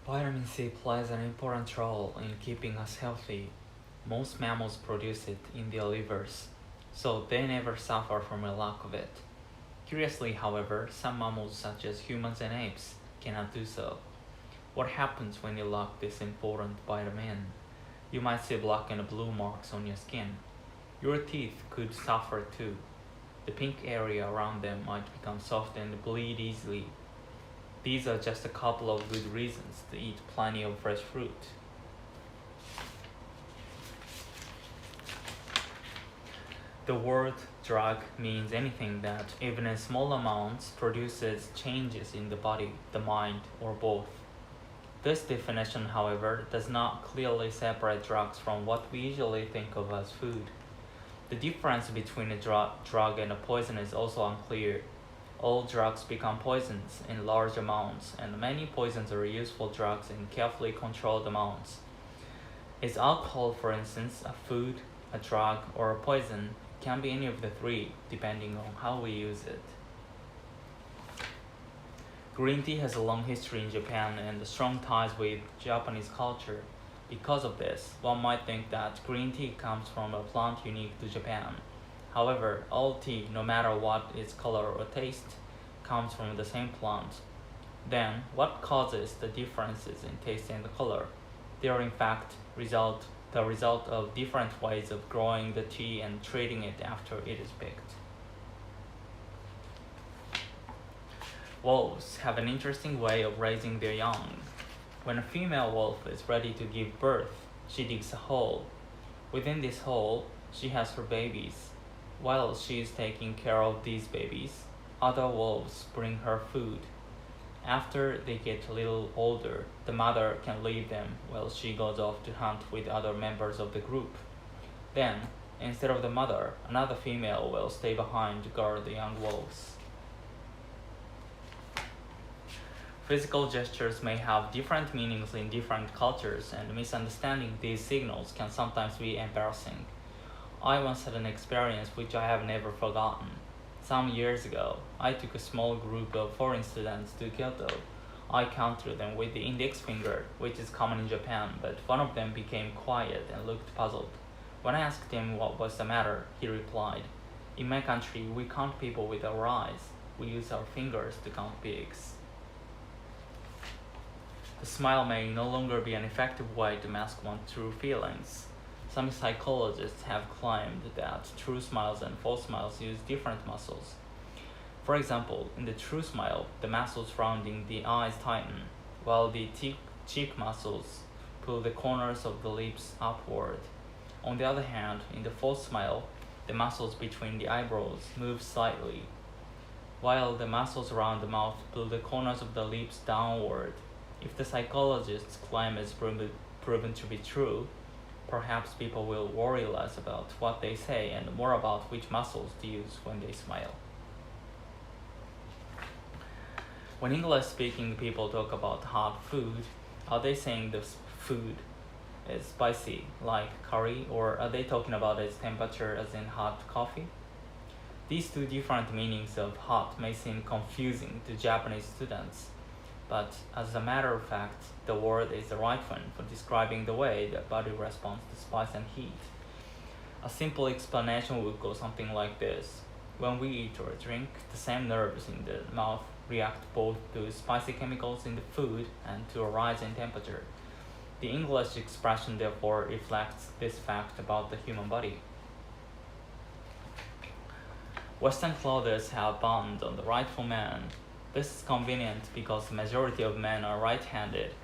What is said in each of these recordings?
Vitamin C plays an important role in keeping us healthy. Most mammals produce it in their livers, so they never suffer from a lack of it. Curiously, however, some mammals such as humans and apes cannot do so. What happens when you lack this important vitamin? You might see black and blue marks on your skin. Your teeth could suffer too. The pink area around them might become soft and bleed easily. These are just a couple of good reasons to eat plenty of fresh fruit. The word drug means anything that, even in small amounts, produces changes in the body, the mind, or both. This definition, however, does not clearly separate drugs from what we usually think of as food. The difference between a drug and a poison is also unclear. All drugs become poisons in large amounts, and many poisons are useful drugs in carefully controlled amounts. Is alcohol, for instance, a food, a drug, or a poison? It can be any of the three, depending on how we use it. Green tea has a long history in Japan and strong ties with Japanese culture. Because of this, one might think that green tea comes from a plant unique to Japan. However, all tea, no matter what its color or taste, comes from the same plant. Then, what causes the differences in taste and color? They are in fact the result of different ways of growing the tea and treating it after it is picked. Wolves have an interesting way of raising their young. When a female wolf is ready to give birth, she digs a hole. Within this hole, she has her babies. While she is taking care of these babies, other wolves bring her food. After they get a little older, the mother can leave them while she goes off to hunt with other members of the group. Then, instead of the mother, another female will stay behind to guard the young wolves. Physical gestures may have different meanings in different cultures, and misunderstanding these signals can sometimes be embarrassing. I once had an experience which I have never forgotten. Some years ago, I took a small group of foreign students to Kyoto. I counted them with the index finger, which is common in Japan, but one of them became quiet and looked puzzled. When I asked him what was the matter, he replied, "In my country, we count people with our eyes. We use our fingers to count pigs." The smile may no longer be an effective way to mask one's true feelings. Some psychologists have claimed that true smiles and false smiles use different muscles. For example, in the true smile, the muscles surrounding the eyes tighten, while the cheek muscles pull the corners of the lips upward. On the other hand, in the false smile, the muscles between the eyebrows move slightly, while the muscles around the mouth pull the corners of the lips downward. If the psychologist's claim is proven to be true, perhaps people will worry less about what they say and more about which muscles to use when they smile. When English-speaking people talk about hot food, are they saying this food is spicy, like curry, or are they talking about its temperature as in hot coffee? These two different meanings of hot may seem confusing to Japanese students, but as a matter of fact, the word is the right one for describing the way the body responds to spice and heat. A simple explanation would go something like this. When we eat or drink, the same nerves in the mouth react both to spicy chemicals in the food and to a rise in temperature. The English expression therefore reflects this fact about the human body. Western clothes have buttons on the right for men. This is convenient because the majority of men are right-handed.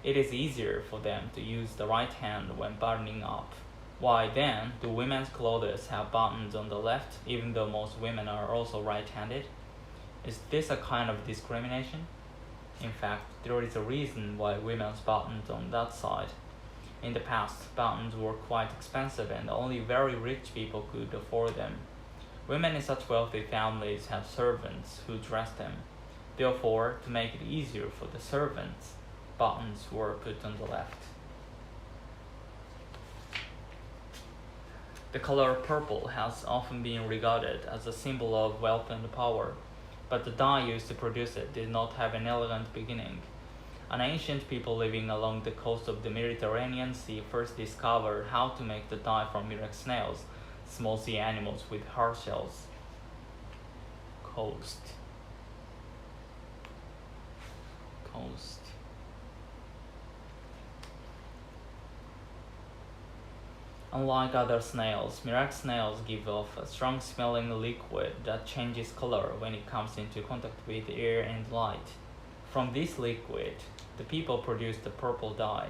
It is easier for them to use the right hand when buttoning up. Why then do women's clothes have buttons on the left even though most women are also right-handed? Is this a kind of discrimination? In fact, there is a reason why women's buttons on that side. In the past, buttons were quite expensive and only very rich people could afford them. Women in such wealthy families had servants who dressed them. Therefore, to make it easier for the servants, buttons were put on the left. The color purple has often been regarded as a symbol of wealth and power, but the dye used to produce it did not have an elegant beginning. An ancient people living along the coast of the Mediterranean Sea first discovered how to make the dye from murex snails, small sea animals with hard shells. Coast. Unlike other snails, murex snails give off a strong-smelling liquid that changes color when it comes into contact with air and light. From this liquid, the people produced the purple dye.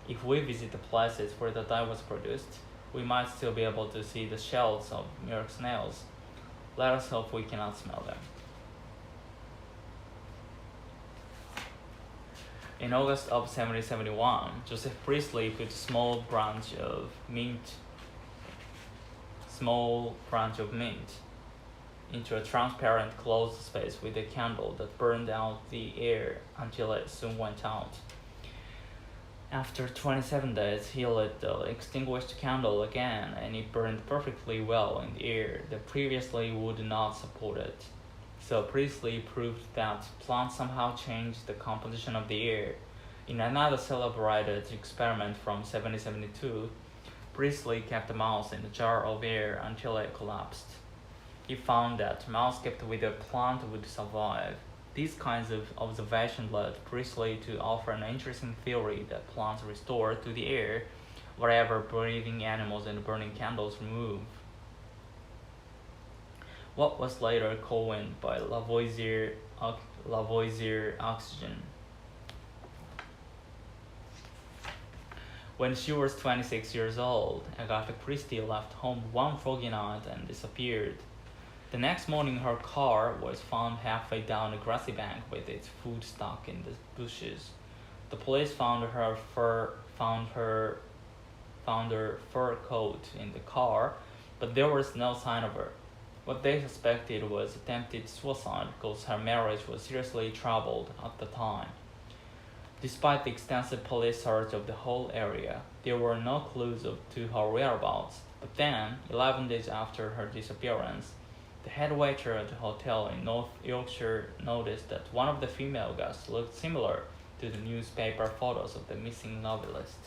If we visit the places where the dye was produced, we might still be able to see the shells of murex snails. Let us hope we cannot smell them. In August of 1771, Joseph Priestley put a small branch of mint into a transparent closed space with a candle that burned out the air until it soon went out. After 27 days, he lit the extinguished candle again, and it burned perfectly well in the air that previously would not support it. So Priestley proved that plants somehow change the composition of the air. In another celebrated experiment from 1772, Priestley kept a mouse in a jar of air until it collapsed. He found that a mouse kept with a plant would survive. These kinds of observations led Priestley to offer an interesting theory that plants restore to the air whatever breathing animals and burning candles remove. What was later coined by Lavoisier oxygen. When she was 26 years old, Agatha Christie left home one foggy night and disappeared. The next morning, her car was found halfway down a grassy bank with its food stuck in the bushes. The police found her fur coat in the car, but there was no sign of her. What they suspected was attempted suicide because her marriage was seriously troubled at the time. Despite the extensive police search of the whole area, there were no clues to her whereabouts. But then, 11 days after her disappearance, the head waiter at the hotel in North Yorkshire noticed that one of the female guests looked similar to the newspaper photos of the missing novelist.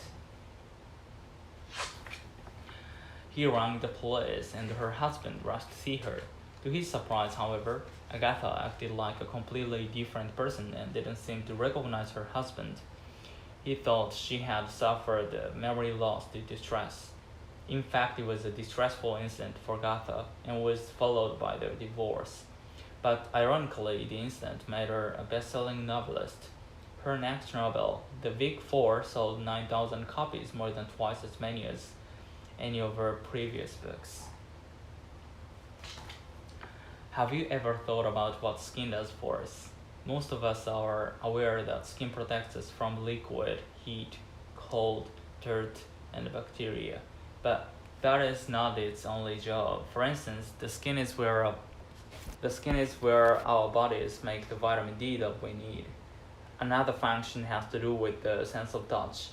He rang the police and her husband rushed to see her. To his surprise, however, Agatha acted like a completely different person and didn't seem to recognize her husband. He thought she had suffered a memory loss due to stress. In fact, it was a distressful incident for Agatha and was followed by their divorce. But ironically, the incident made her a best-selling novelist. Her next novel, The Big Four, sold 9,000 copies, more than twice as many as any of her previous books. Have you ever thought about what skin does for us? Most of us are aware that skin protects us from liquid, heat, cold, dirt, and bacteria. But that is not its only job. For instance, the skin is where our bodies make the vitamin D that we need. Another function has to do with the sense of touch.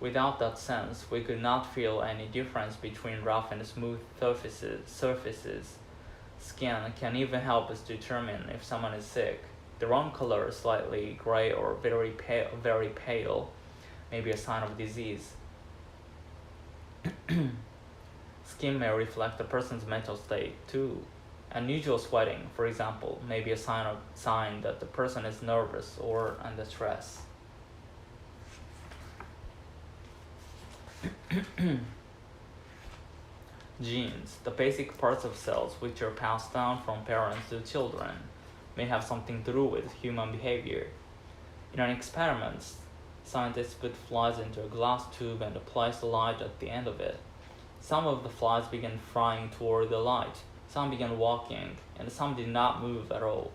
Without that sense, we could not feel any difference between rough and smooth surfaces. Skin can even help us determine if someone is sick. The wrong color, slightly gray or very pale, may be a sign of disease. Skin may reflect a person's mental state too. Unusual sweating, for example, may be a sign that the person is nervous or under stress. Genes, the basic parts of cells which are passed down from parents to children, may have something to do with human behavior. In an experiment, scientists put flies into a glass tube and placed a light at the end of it. Some of the flies began flying toward the light, some began walking, and some did not move at all.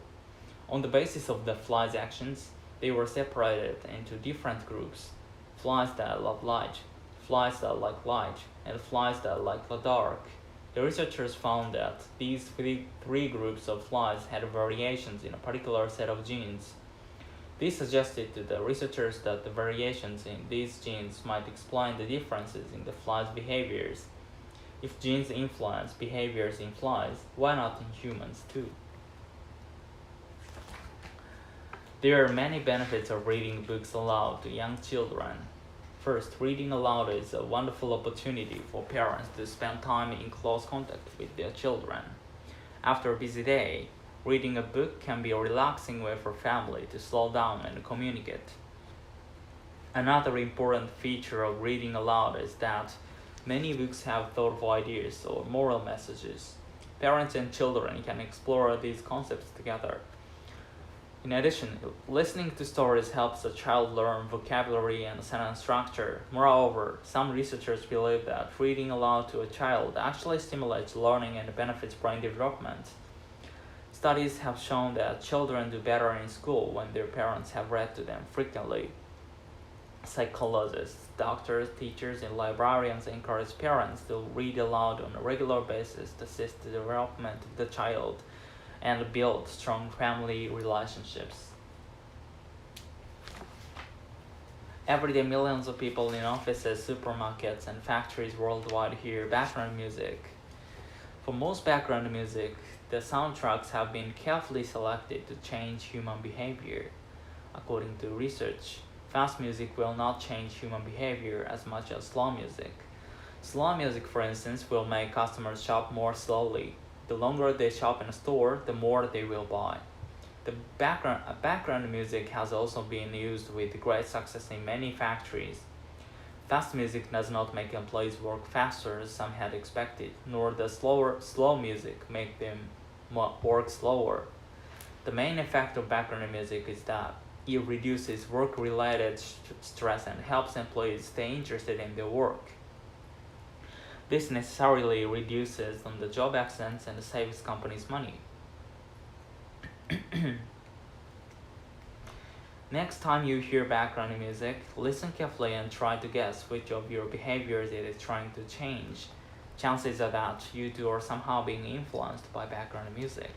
On the basis of the flies' actions, they were separated into different groups: flies that love light, flies that like light, and flies that like the dark. The researchers found that these three groups of flies had variations in a particular set of genes. This suggested to the researchers that the variations in these genes might explain the differences in the flies' behaviors. If genes influence behaviors in flies, why not in humans too? There are many benefits of reading books aloud to young children. First, reading aloud is a wonderful opportunity for parents to spend time in close contact with their children. After a busy day, reading a book can be a relaxing way for family to slow down and communicate. Another important feature of reading aloud is that many books have thoughtful ideas or moral messages. Parents and children can explore these concepts together. In addition, listening to stories helps a child learn vocabulary and sentence structure. Moreover, some researchers believe that reading aloud to a child actually stimulates learning and benefits brain development. Studies have shown that children do better in school when their parents have read to them frequently. Psychologists, doctors, teachers, and librarians encourage parents to read aloud on a regular basis to assist the development of the child and build strong family relationships. Every day, millions of people in offices, supermarkets, and factories worldwide hear background music. For most background music, the soundtracks have been carefully selected to change human behavior. According to research, fast music will not change human behavior as much as slow music. Slow music, for instance, will make customers shop more slowly. The longer they shop in a store, the more they will buy. Background music has also been used with great success in many factories. Fast music does not make employees work faster as some had expected, nor does slow music make them work slower. The main effect of background music is that it reduces work-related stress and helps employees stay interested in their work. This necessarily reduces the job accidents and saves companies money. Next time you hear background music, listen carefully and try to guess which of your behaviors it is trying to change. Chances are that you too are somehow being influenced by background music.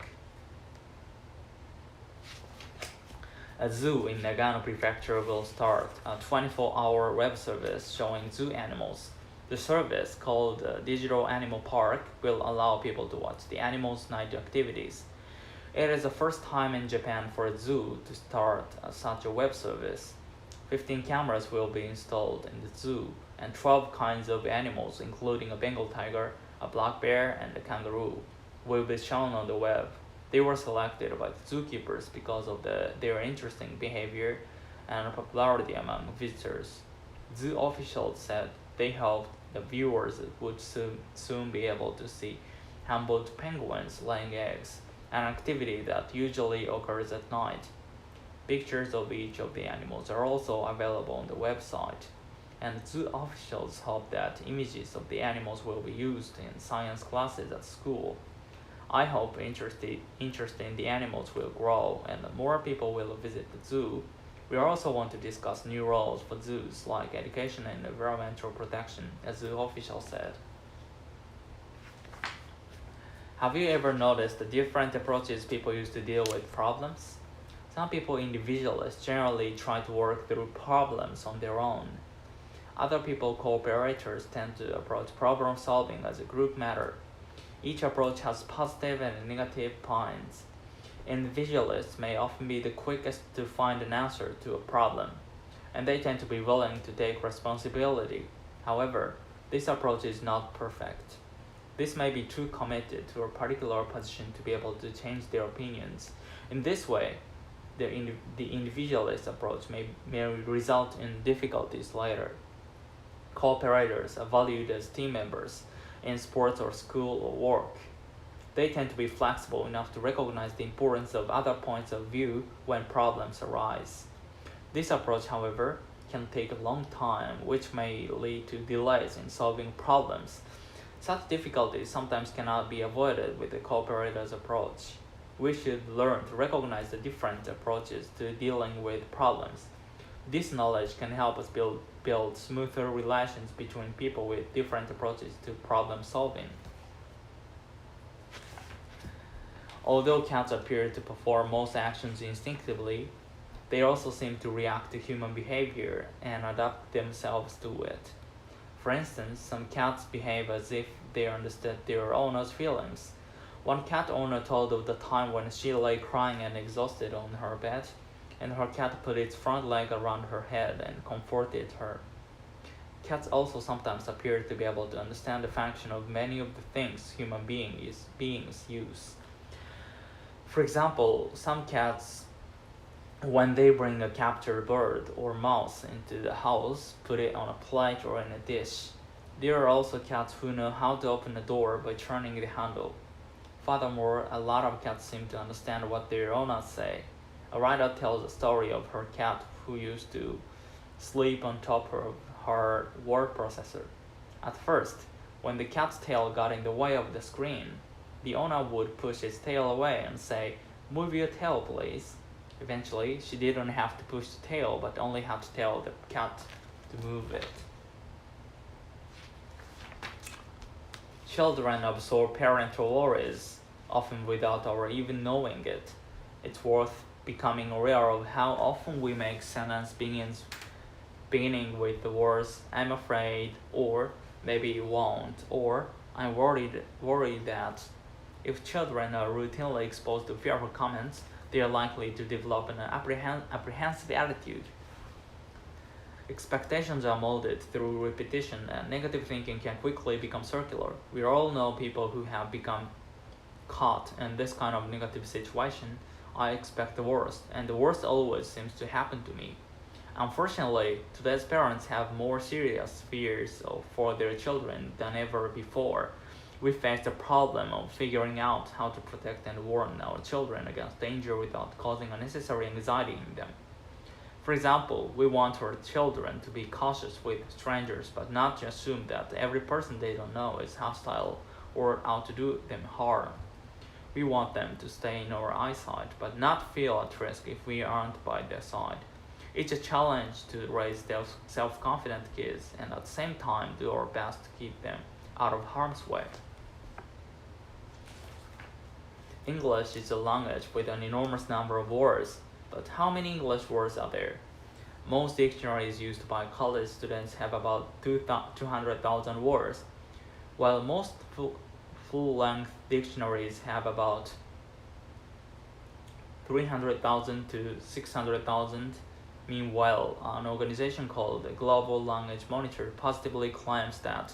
A zoo in Nagano Prefecture will start a 24-hour web service showing zoo animals. The service, called Digital Animal Park, will allow people to watch the animals' night activities. It is the first time in Japan for a zoo to start such a web service. 15 cameras will be installed in the zoo, and 12 kinds of animals, including a Bengal tiger, a black bear, and a kangaroo, will be shown on the web. They were selected by the zookeepers because of their interesting behavior and popularity among visitors. Zoo officials said they hoped the viewers would soon be able to see humboldt penguins laying eggs, an activity that usually occurs at night. Pictures of each of the animals are also available on the website, and zoo officials hope that images of the animals will be used in science classes at school. I hope interest in the animals will grow and more people will visit the zoo. We also want to discuss new roles for zoos like education and environmental protection, a zoo official said. Have you ever noticed the different approaches people use to deal with problems? Some people, individualists, generally try to work through problems on their own. Other people, cooperators, tend to approach problem solving as a group matter. Each approach has positive and negative points. Individualists may often be the quickest to find an answer to a problem, and they tend to be willing to take responsibility. However, this approach is not perfect. This may be too committed to a particular position to be able to change their opinions. In this way, the individualist approach may result in difficulties later. Cooperators are valued as team members in sports or school or work. They tend to be flexible enough to recognize the importance of other points of view when problems arise. This approach, however, can take a long time, which may lead to delays in solving problems. Such difficulties sometimes cannot be avoided with the cooperator's approach. We should learn to recognize the different approaches to dealing with problems. This knowledge can help us build smoother relations between people with different approaches to problem solving. Although cats appear to perform most actions instinctively, they also seem to react to human behavior and adapt themselves to it. For instance, some cats behave as if they understood their owner's feelings. One cat owner told of the time when she lay crying and exhausted on her bed, and her cat put its front leg around her head and comforted her. Cats also sometimes appear to be able to understand the function of many of the things human beings use. For example, some cats, when they bring a captured bird or mouse into the house, put it on a plate or in a dish. There are also cats who know how to open a door by turning the handle. Furthermore, a lot of cats seem to understand what their owners say. A writer tells a story of her cat who used to sleep on top of her word processor. At first, when the cat's tail got in the way of the screen, the owner would push its tail away and say, "Move your tail, please." Eventually, she didn't have to push the tail, but only had to tell the cat to move it. Children absorb parental worries, often without our even knowing it. It's worth becoming aware of how often we make sentence beginning with the words "I'm afraid," or "maybe you won't," or "I'm worried that." If children are routinely exposed to fearful comments, they are likely to develop an apprehensive attitude. Expectations are molded through repetition, and negative thinking can quickly become circular. We all know people who have become caught in this kind of negative situation. I expect the worst, and the worst always seems to happen to me. Unfortunately, today's parents have more serious fears for their children than ever before. We face the problem of figuring out how to protect and warn our children against danger without causing unnecessary anxiety in them. For example, we want our children to be cautious with strangers, but not to assume that every person they don't know is hostile or out to do them harm. We want them to stay in our eyesight, but not feel at risk if we aren't by their side. It's a challenge to raise self-confident kids and at the same time do our best to keep them out of harm's way. English is a language with an enormous number of words, but how many English words are there? Most dictionaries used by college students have about 200,000 words, while most full-length dictionaries have about 300,000 to 600,000. Meanwhile, an organization called the Global Language Monitor positively claims that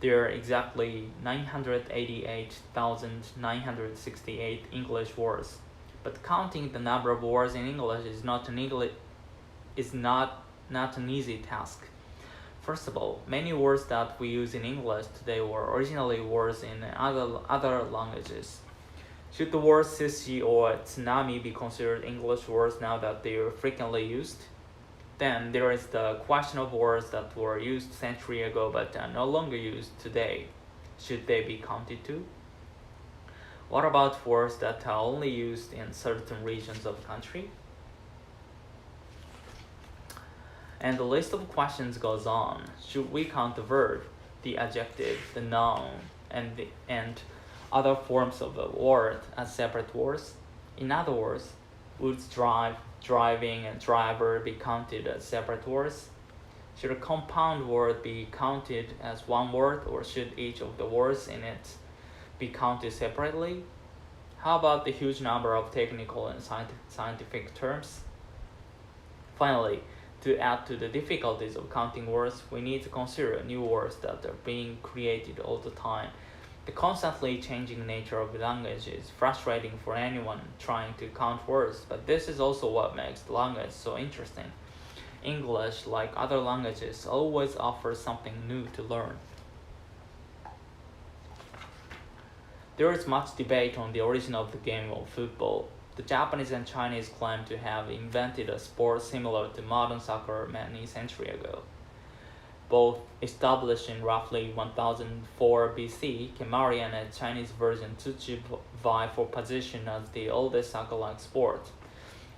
there are exactly 988,968 English words. But counting the number of words in English is not an easy task. First of all, many words that we use in English today were originally words in other languages. Should the words sushi or tsunami be considered English words now that they are frequently used? Then there is the question of words that were used a century ago but are no longer used today. Should they be counted too? What about words that are only used in certain regions of the country? And the list of questions goes on. Should we count the verb, the adjective, the noun, and other forms of a word as separate words? In other words, would drive, driving, and driver be counted as separate words? Should a compound word be counted as one word, or should each of the words in it be counted separately? How about the huge number of technical and scientific terms? Finally, to add to the difficulties of counting words, we need to consider new words that are being created all the time. The constantly changing nature of the language is frustrating for anyone trying to count words, but this is also what makes the language so interesting. English, like other languages, always offers something new to learn. There is much debate on the origin of the game of football. The Japanese and Chinese claim to have invented a sport similar to modern soccer many centuries ago. Both established in roughly 1004 BC, Kemari and a Chinese version Tsuchi vie for position as the oldest soccer-like sport.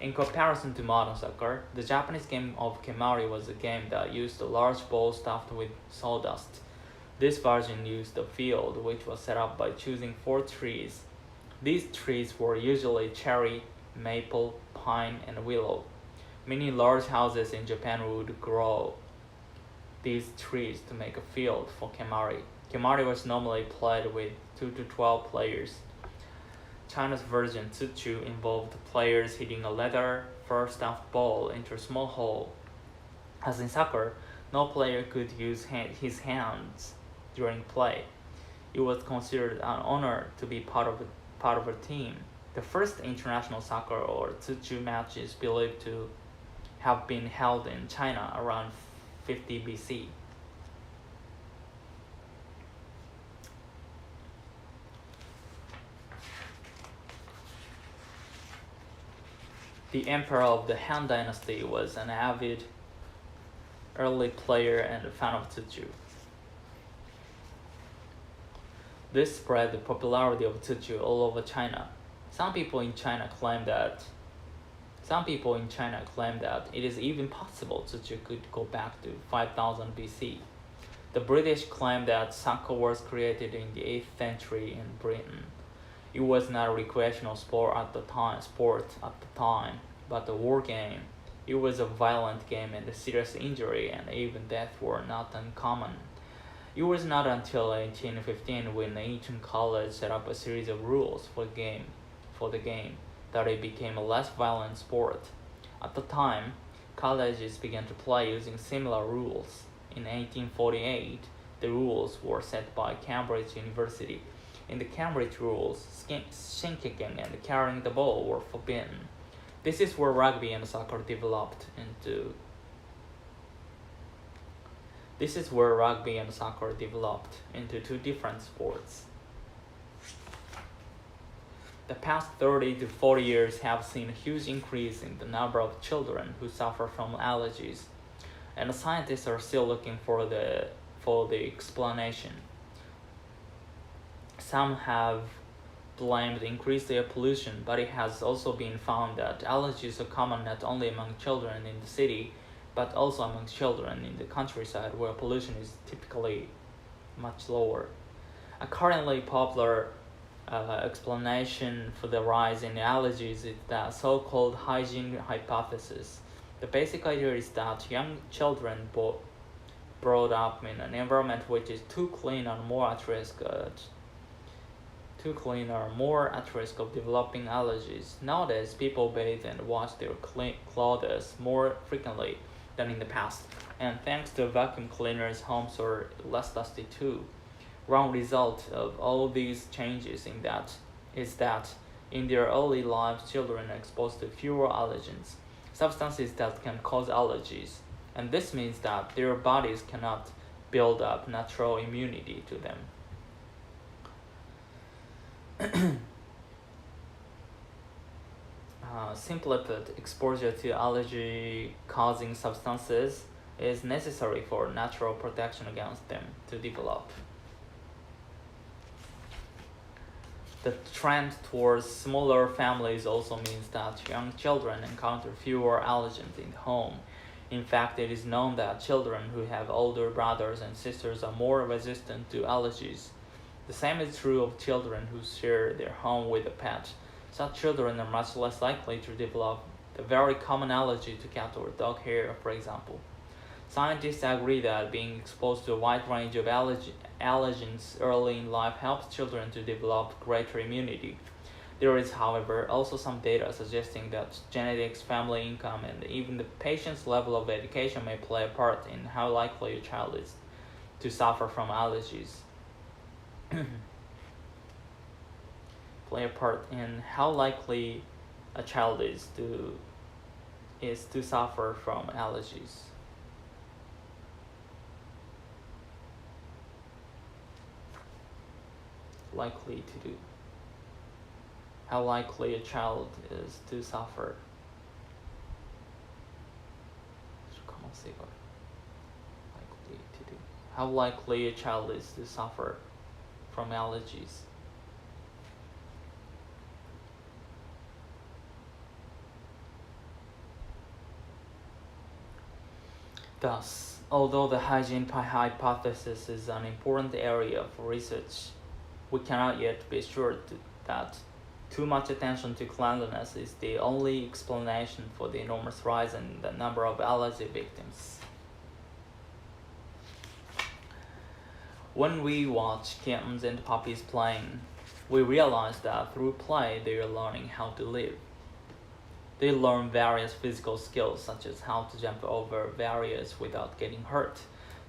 In comparison to modern soccer, the Japanese game of Kemari was a game that used a large ball stuffed with sawdust. This version used a field which was set up by choosing 4 trees. These trees were usually cherry, maple, pine, and willow. Many large houses in Japan would grow these trees to make a field for Kemari. Kemari was normally played with 2 to 12 players. China's version Tsuchu involved players hitting a leather first stuffed ball into a small hole. As in soccer, no player could use his hands during play. It was considered an honor to be part of a team. The first international soccer or tsuchu match is believed to have been held in China around 50 BC. The emperor of the Han Dynasty was an avid early player and a fan of tsuchu. This spread the popularity of tsuchu all over China. Some people in China claim that it is even possible tsuchu could go back to 5000 BC. The British claim that soccer was created in the 8th century in Britain. It was not a recreational sport at the time, but a war game. It was a violent game and serious injury and even death were not uncommon. It was not until 1815 when the ancient college set up a series of rules for the game that it became a less violent sport. At the time, colleges began to play using similar rules. In 1848, the rules were set by Cambridge University. In the Cambridge rules, shin kicking and carrying the ball were forbidden. This is where rugby and soccer developed into two different sports. The past 30 to 40 years have seen a huge increase in the number of children who suffer from allergies, and the scientists are still looking for the explanation. Some have blamed increased air pollution, but it has also been found that allergies are common not only among children in the city, but also among children in the countryside where pollution is typically much lower. A currently popular explanation for the rise in allergies is the so-called hygiene hypothesis. The basic idea is that young children brought up in an environment which is too clean are more at risk of developing allergies. Nowadays, people bathe and wash their clothes more frequently than in the past, and thanks to vacuum cleaners, homes are less dusty too. One result of all these changes is that in their early lives, children are exposed to fewer allergens, substances that can cause allergies, and this means that their bodies cannot build up natural immunity to them. Simply put, exposure to allergy-causing substances is necessary for natural protection against them to develop. The trend towards smaller families also means that young children encounter fewer allergens in the home. In fact, it is known that children who have older brothers and sisters are more resistant to allergies. The same is true of children who share their home with a pet. Such children are much less likely to develop the very common allergy to cat or dog hair, for example. Scientists agree that being exposed to a wide range of allergens early in life helps children to develop greater immunity. There is, however, also some data suggesting that genetics, family income, and even the patient's level of education may play a part in how likely a child is to suffer from allergies. Play a part in how likely a child is to suffer from allergies. Likely to do. How likely a child is to suffer. Likely to do. How likely a child is to suffer from allergies. Thus, although the hygiene hypothesis is an important area for research, we cannot yet be sure that too much attention to cleanliness is the only explanation for the enormous rise in the number of allergy victims. When we watch kittens and puppies playing, we realize that through play they are learning how to live. They learn various physical skills such as how to jump over barriers without getting hurt.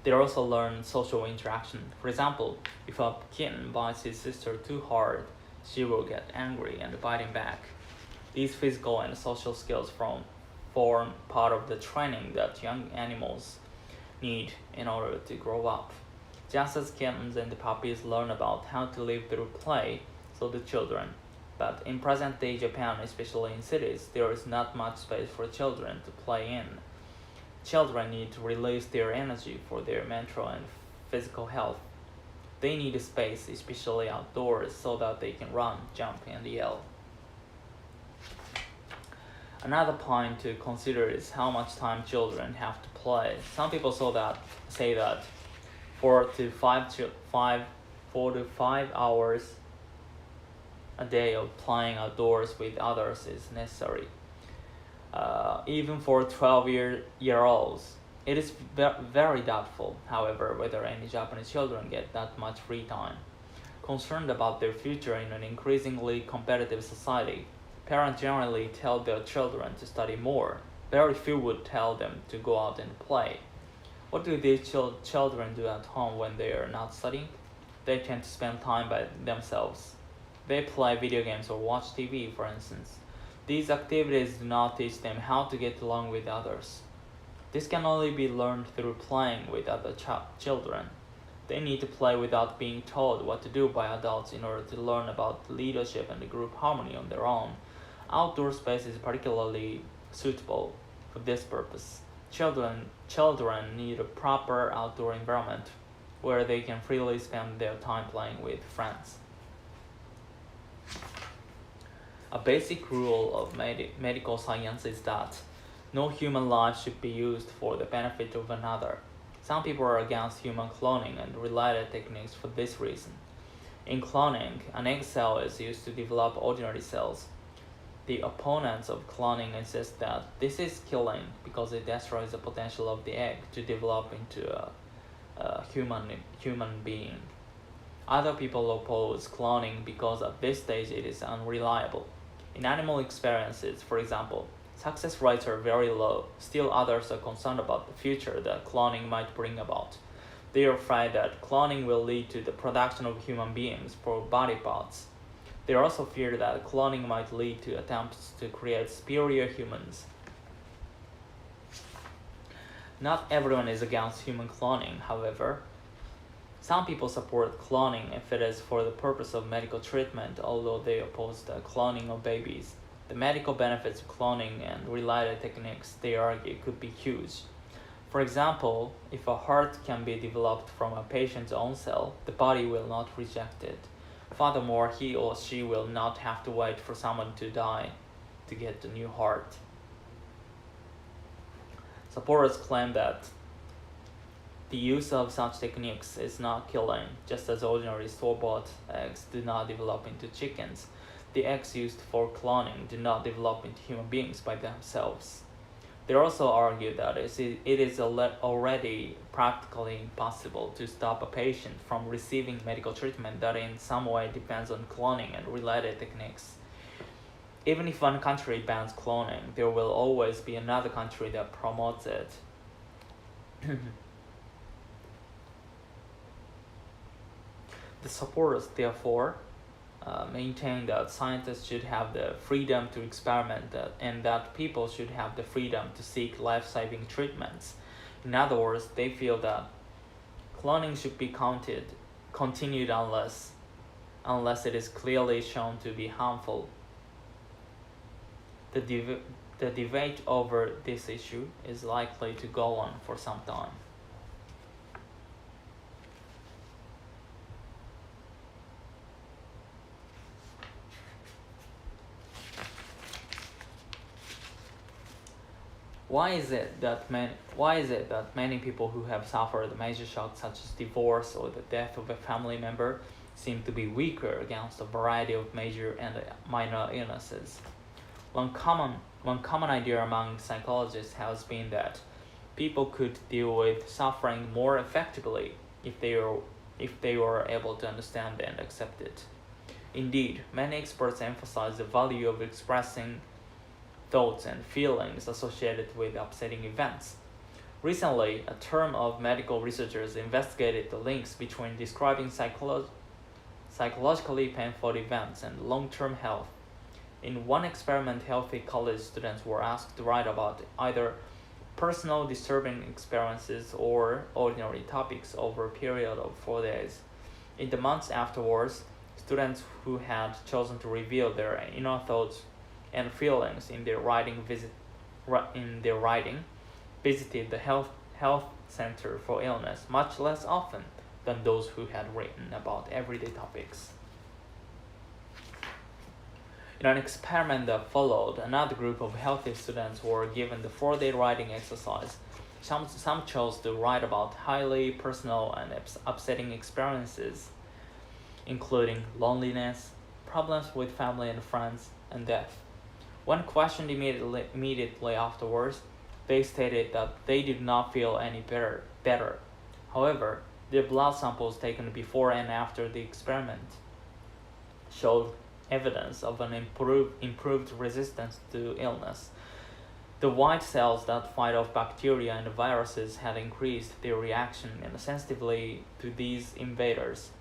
They also learn social interaction. For example, if a kitten bites his sister too hard, she will get angry and bite him back. These physical and social skills form part of the training that young animals need in order to grow up. Just as kittens and puppies learn about how to live through play, so do children. But in present-day Japan, especially in cities, there is not much space for children to play in. Children need to release their energy for their mental and physical health. They need a space, especially outdoors, so that they can run, jump, and yell. Another point to consider is how much time children have to play. Some people say that 4 to 5 hours a day of playing outdoors with others is necessary. Even for 12-year-olds, it is very doubtful, however, whether any Japanese children get that much free time. Concerned about their future in an increasingly competitive society, parents generally tell their children to study more. Very few would tell them to go out and play. What do these children do at home when they are not studying? They tend to spend time by themselves. They play video games or watch TV, for instance. These activities do not teach them how to get along with others. This can only be learned through playing with other children. They need to play without being told what to do by adults in order to learn about leadership and group harmony on their own. Outdoor space is particularly suitable for this purpose. Children need a proper outdoor environment where they can freely spend their time playing with friends. A basic rule of medical science is that no human life should be used for the benefit of another. Some people are against human cloning and related techniques for this reason. In cloning, an egg cell is used to develop ordinary cells. The opponents of cloning insist that this is killing because it destroys the potential of the egg to develop into a human being. Other people oppose cloning because at this stage it is unreliable. In animal experiences, for example, success rates are very low. Still others are concerned about the future that cloning might bring about. They are afraid that cloning will lead to the production of human beings for body parts. They also fear that cloning might lead to attempts to create superior humans. Not everyone is against human cloning, however. Some people support cloning if it is for the purpose of medical treatment, although they oppose the cloning of babies. The medical benefits of cloning and related techniques, they argue, could be huge. For example, if a heart can be developed from a patient's own cell, the body will not reject it. Furthermore, he or she will not have to wait for someone to die to get a new heart. Supporters claim that the use of such techniques is not killing, just as ordinary store-bought eggs do not develop into chickens. The eggs used for cloning do not develop into human beings by themselves. They also argue that it is already practically impossible to stop a patient from receiving medical treatment that in some way depends on cloning and related techniques. Even if one country bans cloning, there will always be another country that promotes it. The supporters, therefore, maintain that scientists should have the freedom to experiment and that people should have the freedom to seek life-saving treatments. In other words, they feel that cloning should be continued unless it is clearly shown to be harmful. The debate over this issue is likely to go on for some time. Why is it that many people who have suffered major shocks such as divorce or the death of a family member seem to be weaker against a variety of major and minor illnesses? One common idea among psychologists has been that people could deal with suffering more effectively if they were able to understand and accept it. Indeed, many experts emphasize the value of expressing thoughts and feelings associated with upsetting events. Recently, a term of medical researchers investigated the links between describing psychologically painful events and long-term health. In one experiment, healthy college students were asked to write about either personal disturbing experiences or ordinary topics over a period of 4 days. In the months afterwards, students who had chosen to reveal their inner thoughts and feelings in their writing visited the health center for illness much less often than those who had written about everyday topics. In an experiment that followed, another group of healthy students were given the 4-day writing exercise. Some chose to write about highly personal and upsetting experiences, including loneliness, problems with family and friends, and death. When questioned immediately afterwards, they stated that they did not feel any better. However, their blood samples taken before and after the experiment showed evidence of an improved resistance to illness. The white cells that fight off bacteria and viruses had increased their reaction sensitively to these invaders.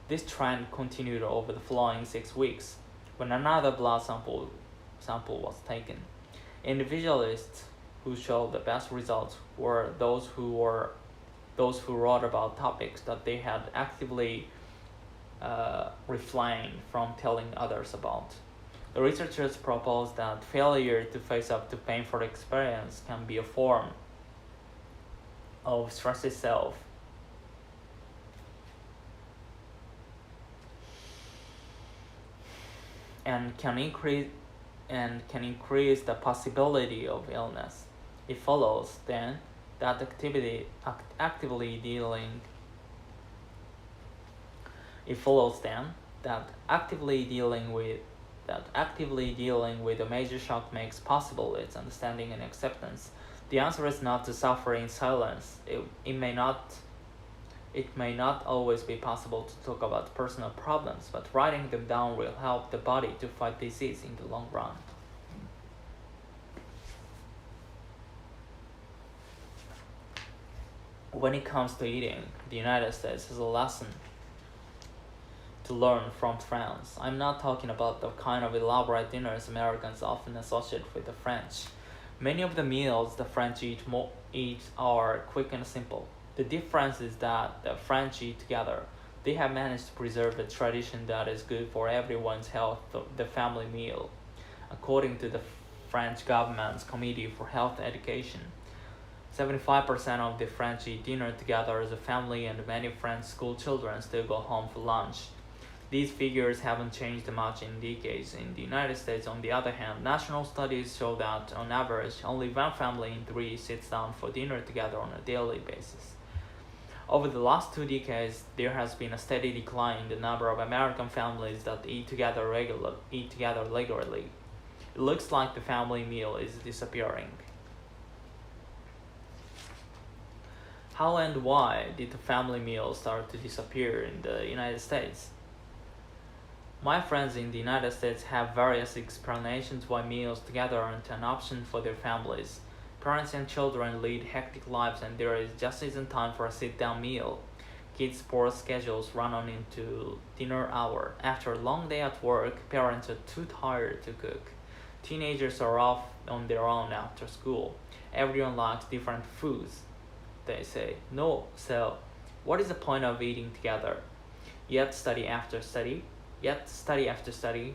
This trend continued over the following 6 weeks, when another blood sample was taken. Individualists who showed the best results were those who wrote about topics that they had actively refrained from telling others about. The researchers proposed that failure to face up to painful experience can be a form of stress itself. And can increase the possibility of illness. It follows then that actively dealing with a major shock makes possible its understanding and acceptance. The answer is not to suffer in silence. It may not always be possible to talk about personal problems, but writing them down will help the body to fight disease in the long run. When it comes to eating, the United States has a lesson to learn from France. I'm not talking about the kind of elaborate dinners Americans often associate with the French. Many of the meals the French eat are quick and simple. The difference is that the French eat together. They have managed to preserve a tradition that is good for everyone's health, the family meal. According to the French government's Committee for Health Education, 75% of the French eat dinner together as a family, and many French school children still go home for lunch. These figures haven't changed much in decades. In the United States, on the other hand, national studies show that, on average, only one family in 3 sits down for dinner together on a daily basis. Over the last 2 decades, there has been a steady decline in the number of American families that eat together regularly. It looks like the family meal is disappearing. How and why did the family meal start to disappear in the United States? My friends in the United States have various explanations why meals together aren't an option for their families. Parents and children lead hectic lives, and there just isn't time for a sit-down meal. Kids' sports schedules run on into dinner hour. After a long day at work, parents are too tired to cook. Teenagers are off on their own after school. Everyone likes different foods, they say. So what is the point of eating together? Yet study after study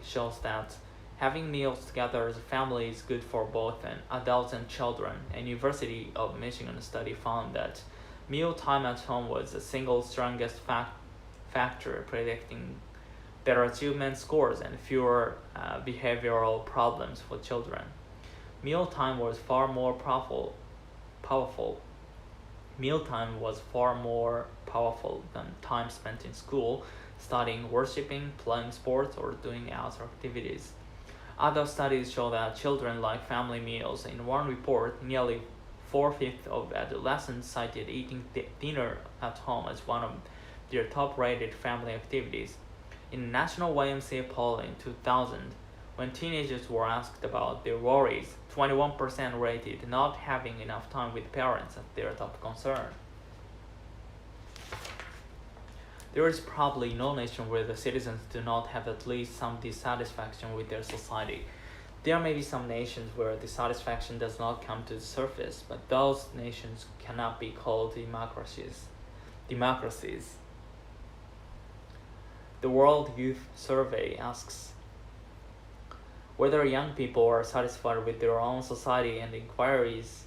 shows that having meals together as a family is good for both adults and children. A University of Michigan study found that meal time at home was the single strongest factor predicting better achievement scores and fewer behavioral problems for children. Mealtime was far more powerful. Mealtime was far more powerful than time spent in school, studying, worshiping, playing sports, or doing outdoor activities. Other studies show that children like family meals. In one report, nearly 4/5 of adolescents cited eating dinner at home as one of their top-rated family activities. In a national YMCA poll in 2000, When teenagers were asked about their worries, 21% rated not having enough time with parents as their top concern. There is probably no nation where the citizens do not have at least some dissatisfaction with their society. There may be some nations where dissatisfaction does not come to the surface, but those nations cannot be called democracies. The World Youth Survey asks whether young people are satisfied with their own society and inquires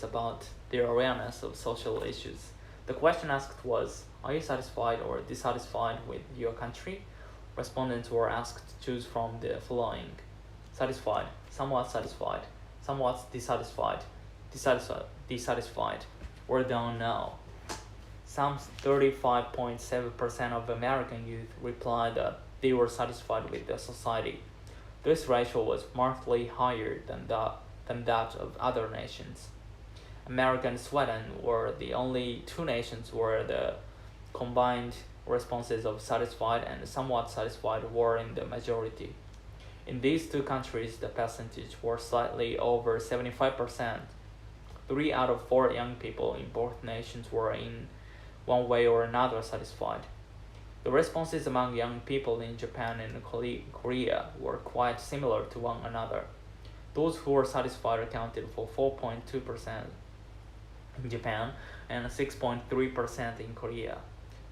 about their awareness of social issues. The question asked was, are you satisfied or dissatisfied with your country? Respondents were asked to choose from the following: satisfied, somewhat dissatisfied, dissatisfied, or don't know. Some 35.7% of American youth replied that they were satisfied with their society. This ratio was markedly higher than that of other nations. America and Sweden were the only two nations where the combined responses of satisfied and somewhat satisfied were in the majority. In these two countries, the percentage was slightly over 75%. 3 out of 4 young people in both nations were in one way or another satisfied. The responses among young people in Japan and Korea were quite similar to one another. Those who were satisfied accounted for 4.2% in Japan and 6.3% in Korea.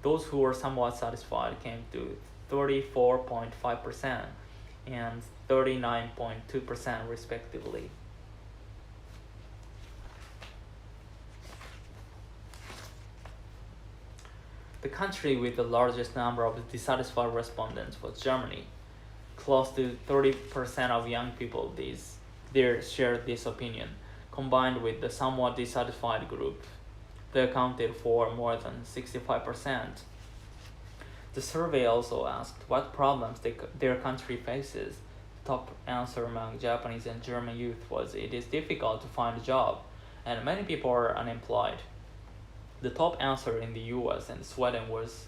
Those who were somewhat satisfied came to 34.5% and 39.2% respectively. The country with the largest number of dissatisfied respondents was Germany. Close to 30% of young people there shared this opinion. Combined with the somewhat dissatisfied group, they accounted for more than 65%. The survey also asked what problems their country faces. The top answer among Japanese and German youth was it is difficult to find a job, and many people are unemployed. The top answer in the US and Sweden was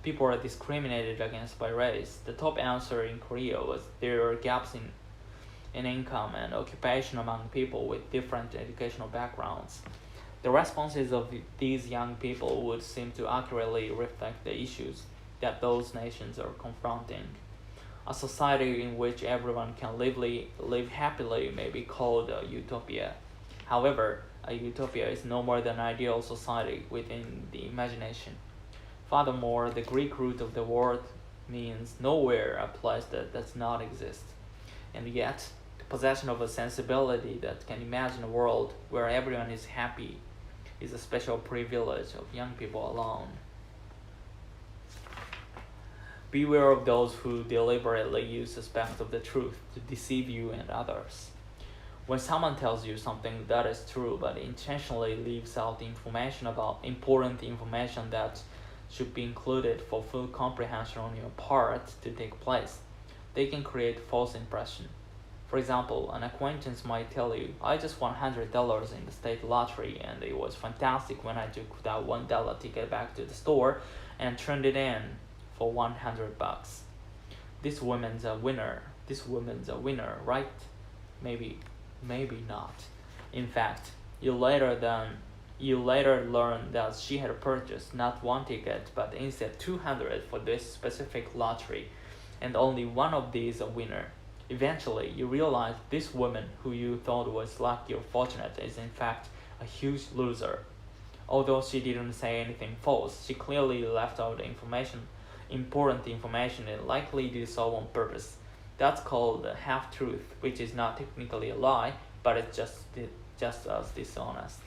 people are discriminated against by race. The top answer in Korea was there are gaps in income and occupation among people with different educational backgrounds. The responses of these young people would seem to accurately reflect the issues that those nations are confronting. A society in which everyone can live happily may be called a utopia. However, a utopia is no more than an ideal society within the imagination. Furthermore, the Greek root of the word means nowhere, a place that does not exist. And yet, the possession of a sensibility that can imagine a world where everyone is happy is a special privilege of young people alone. Beware of those who deliberately use aspects of the truth to deceive you and others. When someone tells you something that is true but intentionally leaves out important information that should be included for full comprehension on your part to take place, they can create false impression. For example, an acquaintance might tell you, I just won $100 in the state lottery and it was fantastic when I took that $1 ticket back to the store and turned it in for $100. This woman's a winner, right? Maybe not. In fact, you later learn that she had purchased not one ticket but instead 200 for this specific lottery, and only one of these a winner. Eventually, you realize this woman who you thought was lucky or fortunate is in fact a huge loser. Although she didn't say anything false, she clearly left out important information and likely did so on purpose. That's called a half-truth, which is not technically a lie, but it's just as dishonest.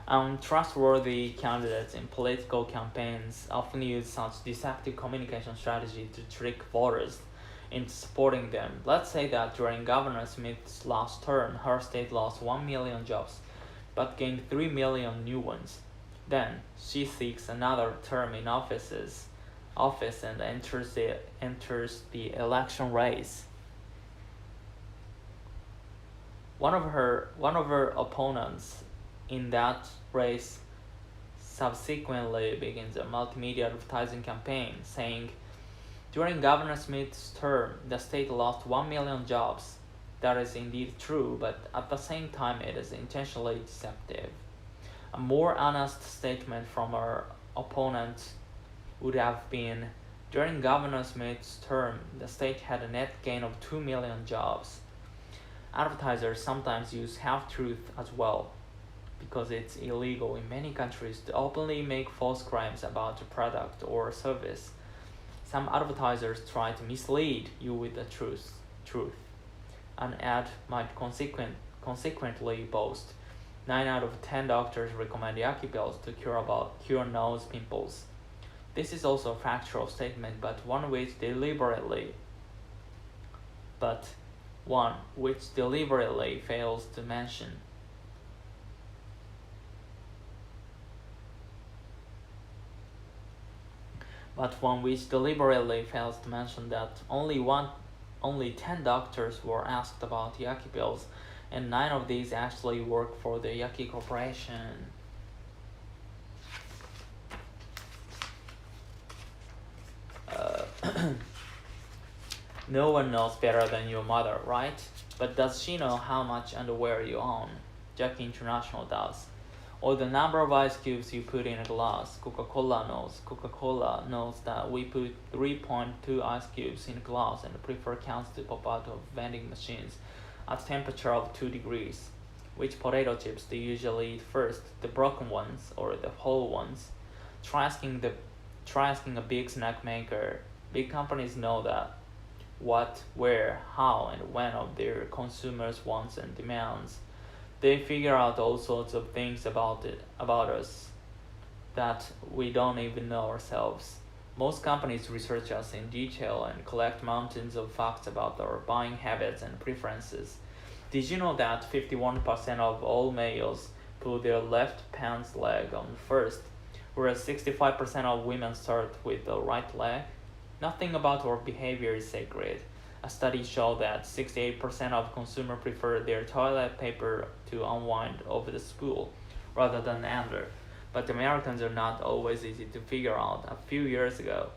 Untrustworthy candidates in political campaigns often use such deceptive communication strategy to trick voters into supporting them. Let's say that during Governor Smith's last term, her state lost 1 million jobs, but gained 3 million new ones. Then she seeks another term in office and enters the election race. One of her opponents in that race subsequently begins a multimedia advertising campaign saying, "During Governor Smith's term, the state lost 1 million jobs." That is indeed true, but at the same time it is intentionally deceptive. A more honest statement from our opponent would have been, "During Governor Smith's term, the state had a net gain of 2 million jobs." Advertisers sometimes use half-truth as well, because it's illegal in many countries to openly make false claims about a product or service. Some advertisers try to mislead you with the truth. An ad might consequently boast, 9 out of 10 doctors recommend Yaki pills to cure nose pimples. This is also a factual statement, but one which deliberately fails to mention that only 10 doctors were asked about Yaki pills, and 9 of these actually work for the Yaki Corporation. No one knows better than your mother, right? But does she know how much underwear you own? Jackie International does. Or the number of ice cubes you put in a glass. Coca-Cola knows. Coca-Cola knows that we put 3.2 ice cubes in a glass and prefer cans to pop out of vending machines at a temperature of 2 degrees. Which potato chips do you usually eat first, the broken ones or the whole ones? Try asking a big snack maker. Big companies know that what, where, how, and when of their consumers' wants and demands. They figure out all sorts of things about us that we don't even know ourselves. Most companies research us in detail and collect mountains of facts about our buying habits and preferences. Did you know that 51% of all males put their left pants leg on first, whereas 65% of women start with the right leg? Nothing about our behavior is sacred. A study showed that 68% of consumers prefer their toilet paper to unwind over the spool rather than under. But Americans are not always easy to figure out. A few years ago,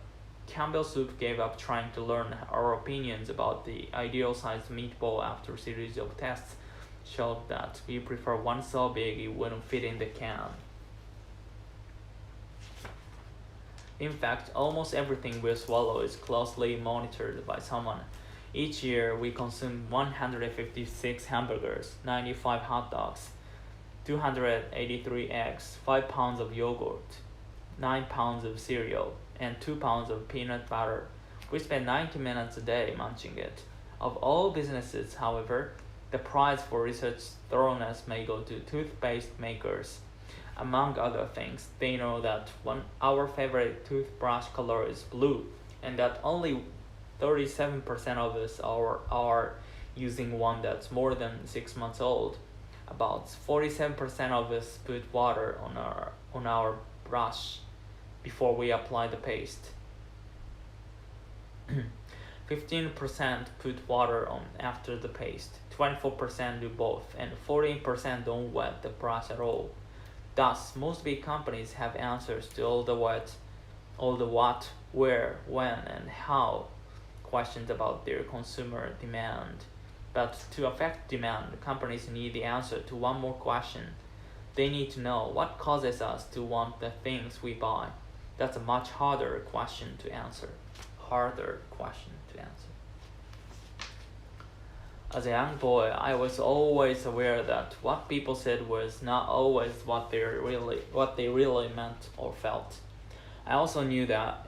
Campbell Soup gave up trying to learn our opinions about the ideal-sized meatball after a series of tests showed that we prefer one so big it wouldn't fit in the can. In fact, almost everything we swallow is closely monitored by someone. Each year, we consume 156 hamburgers, 95 hot dogs, 283 eggs, 5 pounds of yogurt, 9 pounds of cereal, and 2 pounds of peanut butter. We spend 90 minutes a day munching it. Of all businesses, however, the prize for research thoroughness may go to toothpaste makers. Among other things, they know that our favorite toothbrush color is blue, and that only 37% of us are using one that's more than 6 months old. About 47% of us put water on our brush before we apply the paste. 15% put water on after the paste. 24% do both, and 14% don't wet the brush at all. Thus, most big companies have answers to all the what, where, when, and how questions about their consumer demand. But to affect demand, companies need the answer to one more question. They need to know what causes us to want the things we buy. That's a much harder question to answer. As a young boy, I was always aware that what people said was not always what they really meant or felt. I also knew that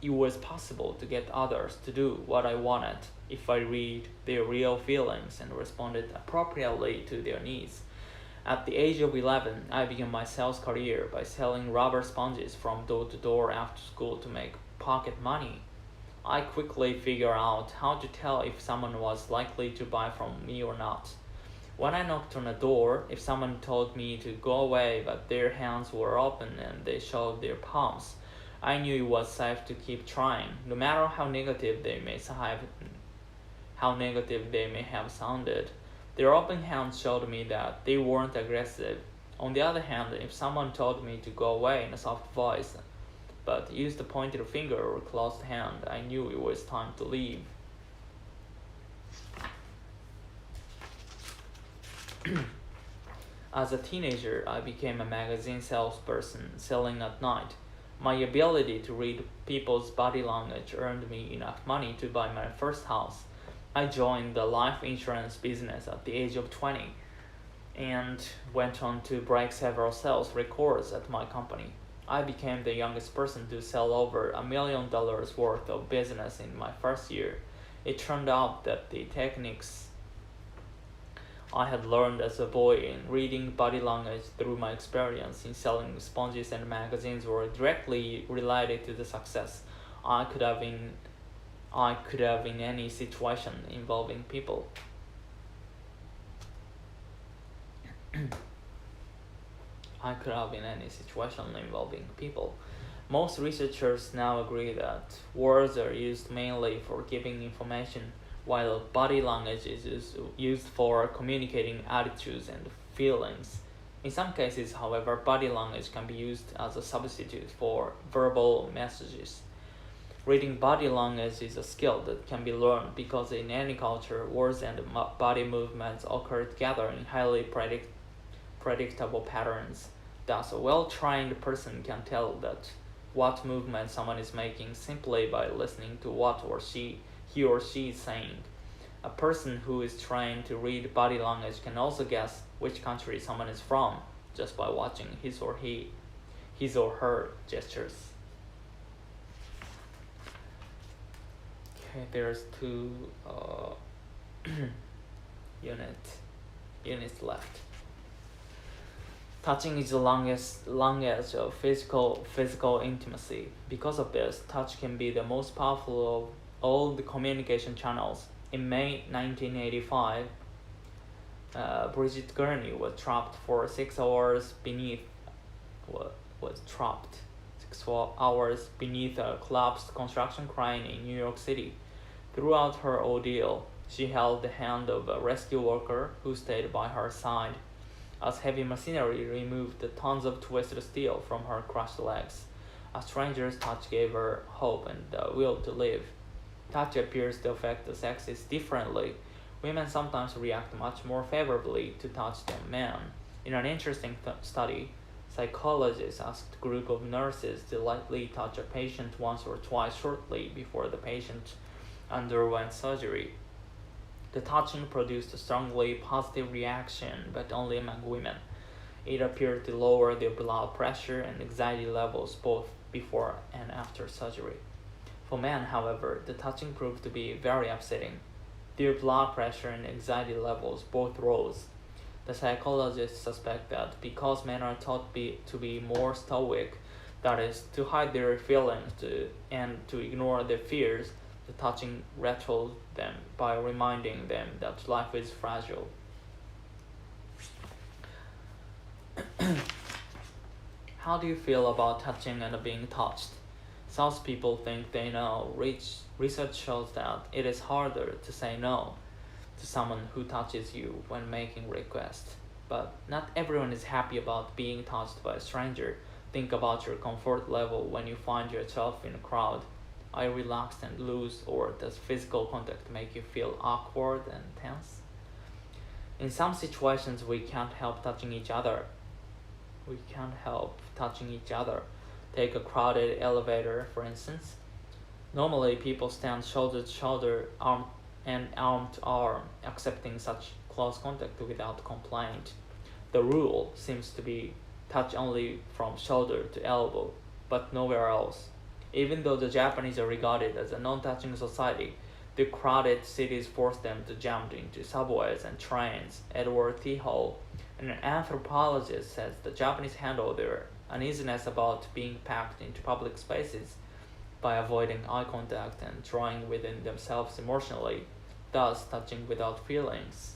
it was possible to get others to do what I wanted if I read their real feelings and responded appropriately to their needs. At the age of 11, I began my sales career by selling rubber sponges from door to door after school to make pocket money. I quickly figured out how to tell if someone was likely to buy from me or not. When I knocked on a door, if someone told me to go away but their hands were open and they showed their palms, I knew it was safe to keep trying, no matter how negative they may have sounded. Their open hands showed me that they weren't aggressive. On the other hand, if someone told me to go away in a soft voice, but used a pointed finger or closed hand, I knew it was time to leave. As a teenager, I became a magazine salesperson selling at night. My ability to read people's body language earned me enough money to buy my first house. I joined the life insurance business at the age of 20 and went on to break several sales records at my company. I became the youngest person to sell over $1 million worth of business in my first year. It turned out that the techniques I had learned as a boy in reading body language through my experience in selling sponges and magazines were directly related to the success I could have in any situation involving people. Most researchers now agree that words are used mainly for giving information, while body language is used for communicating attitudes and feelings. In some cases, however, body language can be used as a substitute for verbal messages. Reading body language is a skill that can be learned because in any culture, words and body movements occur together in highly predictable patterns. Thus, a well-trained person can tell that what movement someone is making simply by listening to what he or she is saying. A person who is trained to read body language can also guess which country someone is from just by watching his or her gestures. Okay, there's two units left. Touching is the language of physical intimacy. Because of this, touch can be the most powerful of all the communication channels. In May 1985, Bridget Gurney was trapped for 6 hours beneath a collapsed construction crane in New York City. Throughout her ordeal, she held the hand of a rescue worker who stayed by her side, as heavy machinery removed the tons of twisted steel from her crushed legs. A stranger's touch gave her hope and the will to live. Touch appears to affect the sexes differently. Women sometimes react much more favorably to touch than men. In an interesting study, psychologists asked a group of nurses to lightly touch a patient once or twice shortly before the patient underwent surgery. The touching produced a strongly positive reaction, but only among women. It appeared to lower their blood pressure and anxiety levels both before and after surgery. For men, however, the touching proved to be very upsetting. Their blood pressure and anxiety levels both rose. The psychologists suspect that because men are taught to be more stoic, that is, to hide their feelings and to ignore their fears, the touching rattled them by reminding them that life is fragile. How do you feel about touching and being touched? Some people think they know. Research shows that it is harder to say no to someone who touches you when making requests. But not everyone is happy about being touched by a stranger. Think about your comfort level when you find yourself in a crowd. Are you relaxed and loose, or does physical contact make you feel awkward and tense? In some situations, we can't help touching each other. Take a crowded elevator, for instance. Normally, people stand shoulder to shoulder, arm to arm, accepting such close contact without complaint. The rule seems to be touch only from shoulder to elbow, but nowhere else. Even though the Japanese are regarded as a non-touching society, the crowded cities force them to jump into subways and trains. Edward T. Hall, an anthropologist, says the Japanese handle their uneasiness about being packed into public spaces by avoiding eye contact and drawing within themselves emotionally, thus touching without feelings.